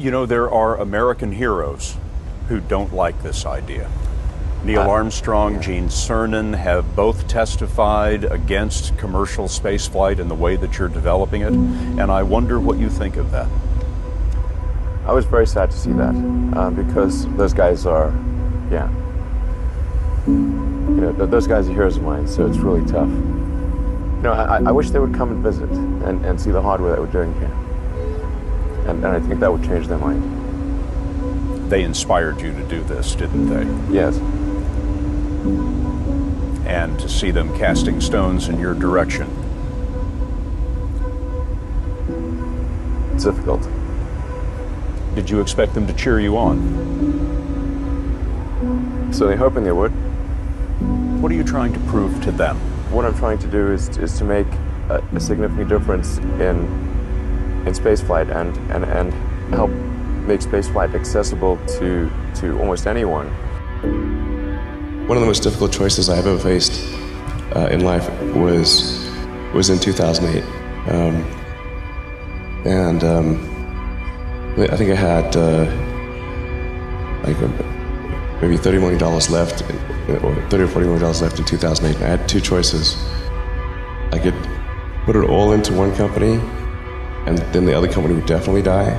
You know, there are American heroes who don't like this idea. Neil Armstrong, Gene Cernan have both testified against commercial spaceflight in the way that you're developing it, and I wonder what you think of that. I was very sad to see that, because those guys are, yeah. You know, those guys are heroes of mine, so it's really tough. You know, I wish they would come and visit and see the hardware that we're doing here. And I think that would change their mind. They inspired you to do this, didn't they? Yes. And to see them casting stones in your direction. It's difficult. Did you expect them to cheer you on? Certainly hoping they would. What are you trying to prove to them? What I'm trying to do is to make a significant difference in spaceflight and help make spaceflight accessible to almost anyone. One of the most difficult choices I've ever faced in life was in 2008. I think I had maybe $30 million left, or $30 or $40 million left in 2008. I had two choices. I could put it all into one company, and then the other company would definitely die,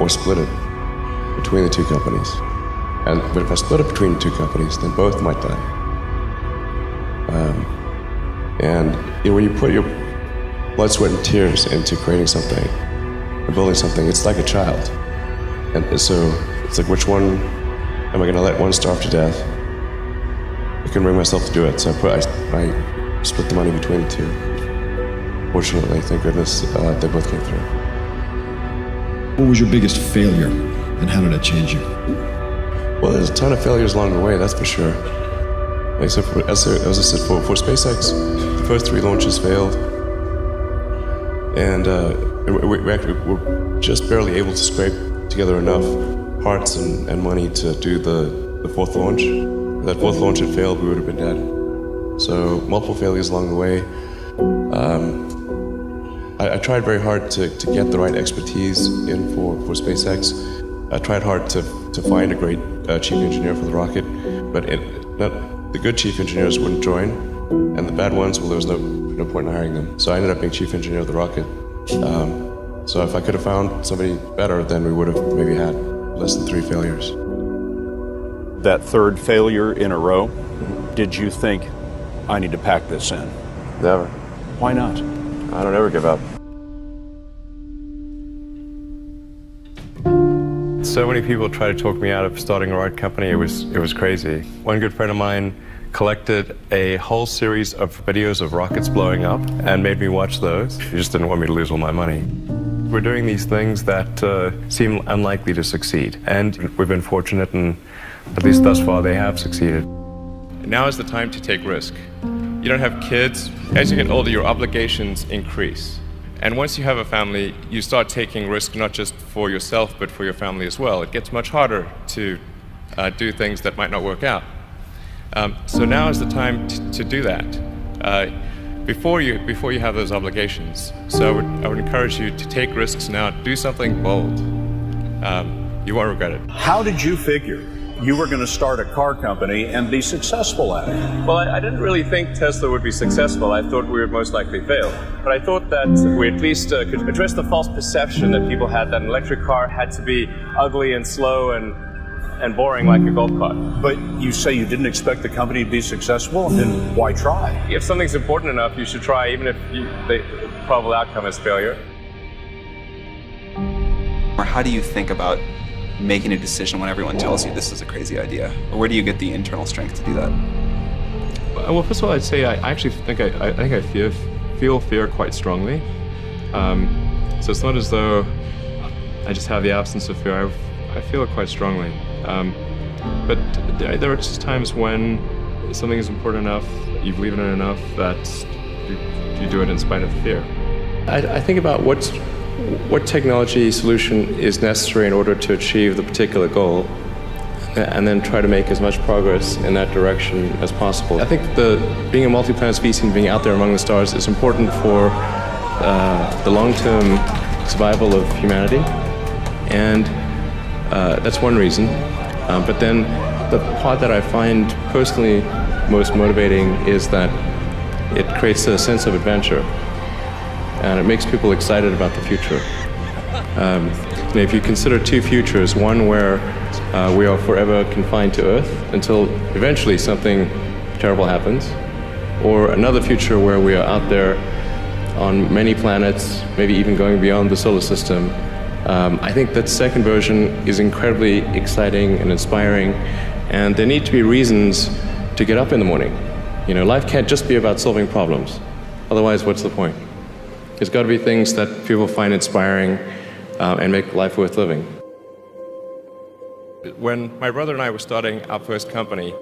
or split it between the two companies. But if I split it between the two companies, then both might die. And you know, when you put your blood, sweat, and tears into creating something, or building something, it's like a child. And so it's like, which one am I going to let one starve to death? I couldn't bring myself to do it, so I split the money between the two. Fortunately, thank goodness, they both came through. What was your biggest failure, and how did it change you? Well, there's a ton of failures along the way, that's for sure. Like, so as I said, for SpaceX, the first 3 launches failed. And we're just barely able to scrape together enough parts and money to do the 4th launch. If that 4th launch had failed, we would have been dead. So multiple failures along the way. I tried very hard to get the right expertise in for SpaceX. I tried hard to find a great chief engineer for the rocket, but the good chief engineers wouldn't join, and the bad ones, well, there was no point in hiring them. So I ended up being chief engineer of the rocket. So if I could have found somebody better, then we would have maybe had less than 3 failures. That 3rd failure in a row, did you think, I need to pack this in? Never. Why not? I don't ever give up. So many people tried to talk me out of starting a rocket company. It was crazy. One good friend of mine collected a whole series of videos of rockets blowing up and made me watch those. He just didn't want me to lose all my money. We're doing these things that seem unlikely to succeed, and we've been fortunate, and at least thus far they have succeeded. Now is the time to take risk. You don't have kids. As you get older, your obligations increase. And once you have a family, you start taking risks not just for yourself, but for your family as well. It gets much harder to do things that might not work out. So now is the time to do that before you have those obligations. So I would encourage you to take risks now. Do something bold. You won't regret it. How did you figure you were going to start a car company and be successful at it? Well, I didn't really think Tesla would be successful. I thought we would most likely fail. But I thought that we at least could address the false perception that people had that an electric car had to be ugly and slow and boring like a golf cart. But you say you didn't expect the company to be successful, then why try? If something's important enough, you should try, even if the probable outcome is failure. Or how do you think about making a decision when everyone tells you this is a crazy idea? Or where do you get the internal strength to do that? Well, first of all, I'd say I actually think I feel fear quite strongly. So it's not as though I just have the absence of fear. I feel it quite strongly. But there are just times when something is important enough, you believe in it enough, that you do it in spite of the fear. I think about what technology solution is necessary in order to achieve the particular goal, and then try to make as much progress in that direction as possible. I think being a multi-planet species and being out there among the stars is important for the long-term survival of humanity, and that's one reason. But then the part that I find personally most motivating is that it creates a sense of adventure, and it makes people excited about the future. If you consider two futures, one where we are forever confined to Earth until eventually something terrible happens, or another future where we are out there on many planets, maybe even going beyond the solar system, I think that second version is incredibly exciting and inspiring, and there need to be reasons to get up in the morning. Life can't just be about solving problems. Otherwise, what's the point? There's got to be things that people find inspiring and make life worth living. When my brother and I were starting our first company,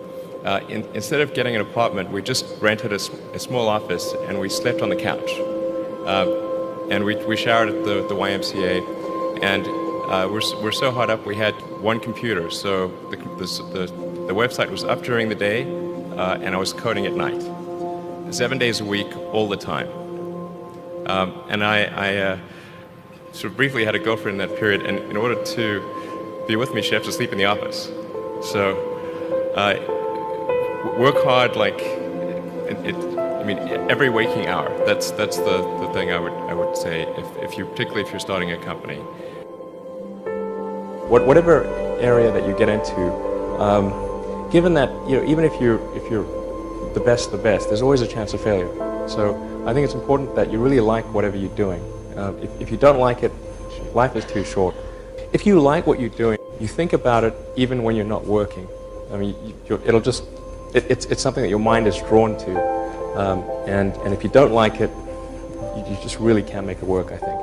instead of getting an apartment, we just rented a small office and we slept on the couch. And we showered at the YMCA, and we're so hot up we had one computer, so the website was up during the day, and I was coding at night, 7 days a week, all the time. And I sort of briefly had a girlfriend in that period, and in order to be with me, she had to sleep in the office. So work hard, like every waking hour. That's the thing I would say, particularly if you're starting a company. Whatever area that you get into, given that even if you're the best, there's always a chance of failure. So I think it's important that you really like whatever you're doing. If you don't like it, life is too short. If you like what you're doing, you think about it even when you're not working. It's something that your mind is drawn to. And if you don't like it, you just really can't make it work, I think.